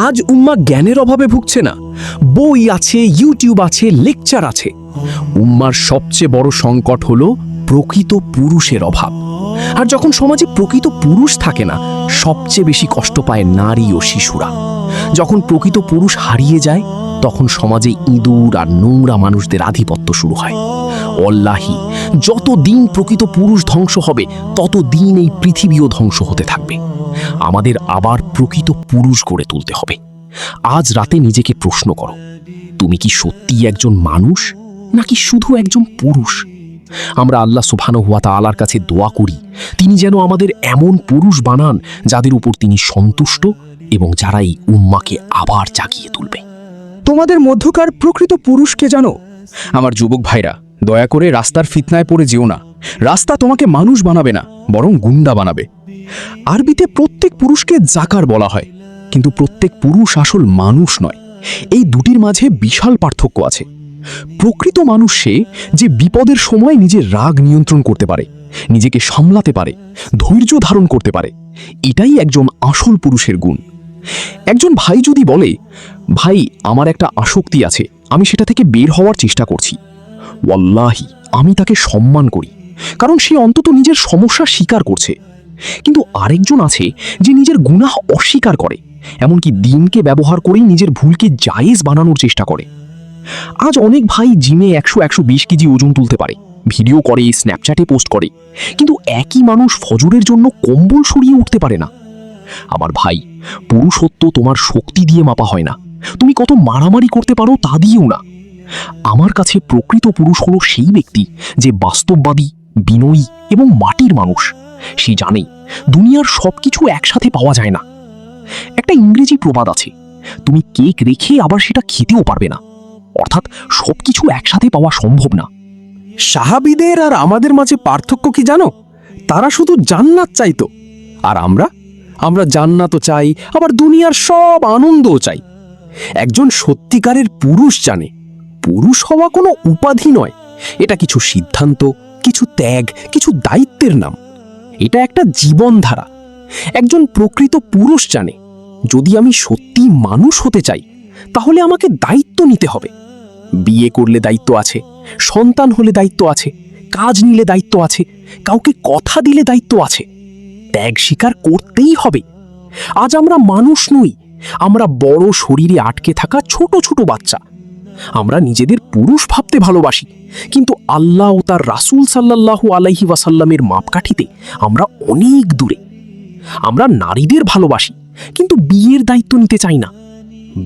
আজ উম্মা জ্ঞানের অভাবে ভুগছে না। বই আছে, ইউটিউব আছে, লেকচার আছে। উম্মার সবচেয়ে বড় সংকট হলো প্রকৃত পুরুষের অভাব। আর যখন সমাজে প্রকৃত পুরুষ থাকে না, সবচেয়ে বেশি কষ্ট পায় নারী ও শিশুরা। যখন প্রকৃত পুরুষ হারিয়ে যায়, তখন সমাজে ইঁদুর আর নোংরা মানুষদের আধিপত্য শুরু হয়। অল্লাহি, যত দিন প্রকৃত পুরুষ ধ্বংস হবে, তত দিন এই পৃথিবীও ধ্বংস হতে থাকবে। আমাদের আবার প্রকৃত পুরুষ গড়ে তুলতে হবে। আজ রাতে নিজেকে প্রশ্ন করো, তুমি কি সত্যিই একজন মানুষ, নাকি শুধু একজন পুরুষ? আমরা আল্লাহ সুবহানাহু ওয়া তাআলার কাছে দোয়া করি, তিনি যেন আমাদের এমন পুরুষ বানান যাদের উপর তিনি সন্তুষ্ট এবং যারা এই উম্মাকে আবার জাগিয়ে তুলবে। তোমাদের মধ্যকার প্রকৃত পুরুষকে জানো? আমার যুবক ভাইরা, দয়া করে রাস্তার ফিতনায় পড়ে যেও না। রাস্তা তোমাকে মানুষ বানাবে না, বরং গুন্ডা বানাবে। আরবিতে প্রত্যেক পুরুষকে জাকার বলা হয়, কিন্তু প্রত্যেক পুরুষ আসল মানুষ নয়। এই দুটির মাঝে বিশাল পার্থক্য আছে। প্রকৃত মানুষ সে যে বিপদের সময় নিজের রাগ নিয়ন্ত্রণ করতে পারে, নিজেকে সামলাতে পারে, ধৈর্য ধারণ করতে পারে। এটাই একজন আসল পুরুষের গুণ। একজন ভাই যদি বলে, ভাই আমার একটা আসক্তি আছে, আমি সেটা থেকে বের হওয়ার চেষ্টা করছি, ওয়াল্লাহি আমি তাকে সম্মান করি, কারণ সে অন্তত নিজের সমস্যা স্বীকার করছে। কিন্তু আরেকজন আছে যে নিজের গুনাহ অস্বীকার করে, এমনকি দিনকে ব্যবহার করেই নিজের ভুলকে জায়েজ বানানোর চেষ্টা করে। আজ অনেক ভাই জিমে 100-120 কেজি ওজন তুলতে পারে, ভিডিও করে, স্ন্যাপচ্যাটে পোস্ট করে, কিন্তু একই মানুষ ফজরের জন্য কম্বল সরিয়ে উঠতে পারে না। আমার ভাই, পুরুষত্ব তোমার শক্তি দিয়ে মাপা হয় না, তুমি কত মারামারি করতে পারো তা দিয়েও না। আমার কাছে প্রকৃত পুরুষ হলো সেই ব্যক্তি যে বাস্তববাদী, বিনয়ী এবং মাটির মানুষ। সে জানে দুনিয়ার সবকিছু একসাথে পাওয়া যায় না। একটা ইংরেজি প্রবাদ আছে, তুমি কেক রেখে আবার সেটা খেতেও পারবে না, অর্থাৎ সবকিছু একসাথে পাওয়া সম্ভব না। সাহাবীদের আর আমাদের মাঝে পার্থক্য কি জানো? তারা শুধু জান্নাত চাইতো, আর আমরা জান্নাতও চাই, আবার দুনিয়ার সব আনন্দও চাই। একজন সত্যিকারের পুরুষ জানে পুরুষ হওয়া কোনো উপাধি নয়, এটা কিছু সিদ্ধান্ত, কিছু ত্যাগ, কিছু দায়িত্বের নাম। এটা একটা জীবনধারা। একজন প্রকৃত পুরুষ জানে যদি আমি সত্যি মানুষ হতে চাই, তাহলে আমাকে দায়িত্ব নিতে হবে। বিয়ে করলে দায়িত্ব আছে, সন্তান হলে দায়িত্ব আছে, কাজ নিলে দায়িত্ব আছে, কাউকে কথা দিলে দায়িত্ব আছে। ত্যাগ স্বীকার করতেই হবে। আজ আমরা মানুষ নই, আমরা বড় শরীরে আটকে থাকা ছোট ছোট বাচ্চা। আমরা নিজেদের পুরুষ ভাবতে ভালোবাসি, কিন্তু আল্লাহ ও তার রাসূল সাল্লাল্লাহু আলাইহি ওয়াসাল্লামের মাপকাঠিতে আমরা অনেক দূরে। আমরা নারীদের ভালোবাসি, কিন্তু বিয়ের দায়িত্ব নিতে চাই না।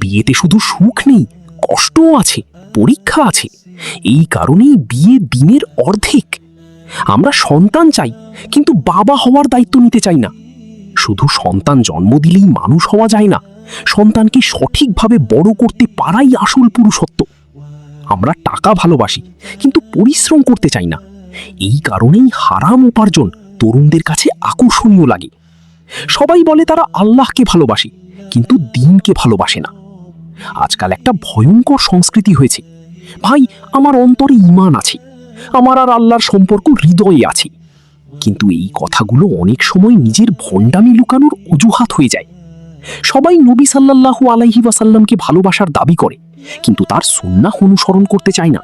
বিয়েতে শুধু সুখ নেই, কষ্টও আছে, পরীক্ষা আছে। এই কারণেই বিয়ে দিনের অর্ধেক। আমরা সন্তান চাই, কিন্তু বাবা হওয়ার দায়িত্ব নিতে চাই না। শুধু সন্তান জন্ম দিলেই মানুষ হওয়া যায় না, সন্তানকে সঠিকভাবে বড় করতে পারাই আসল পুরুষত্ব। আমরা টাকা ভালোবাসি, কিন্তু পরিশ্রম করতে চাই না। এই কারণেই হারাম উপার্জন তরুণদের কাছে আকর্ষণীয় লাগে। সবাই বলে তারা আল্লাহকে ভালোবাসে, কিন্তু দ্বীনকে ভালোবাসে না। আজকাল একটা ভয়ঙ্কর সংস্কৃতি হয়েছে, ভাই আমার অন্তরে ঈমান আছে, আমার আর আল্লাহর সম্পর্ক হৃদয়ে আছে। কিন্তু এই কথাগুলো অনেক সময় নিজের ভণ্ডামি লুকানোর অজুহাত হয়ে যায়। সবাই নবী সাল্লাল্লাহু আলাইহি ওয়াসাল্লামকে ভালোবাসার দাবি করে, কিন্তু তার সুন্নাহ অনুসরণ করতে চায় না।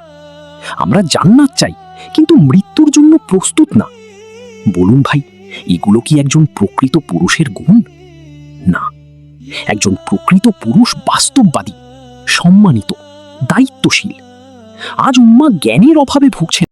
আমরা জান্নাত চাই, কিন্তু মৃত্যুর জন্য প্রস্তুত না। বলুন ভাই, এগুলো কি একজন প্রকৃত পুরুষের গুণ? না। একজন প্রকৃত পুরুষ বাস্তববাদী, সম্মানিত, দায়িত্বশীল। আজ উম্মাহ জ্ঞানের অভাবে ভুগছে।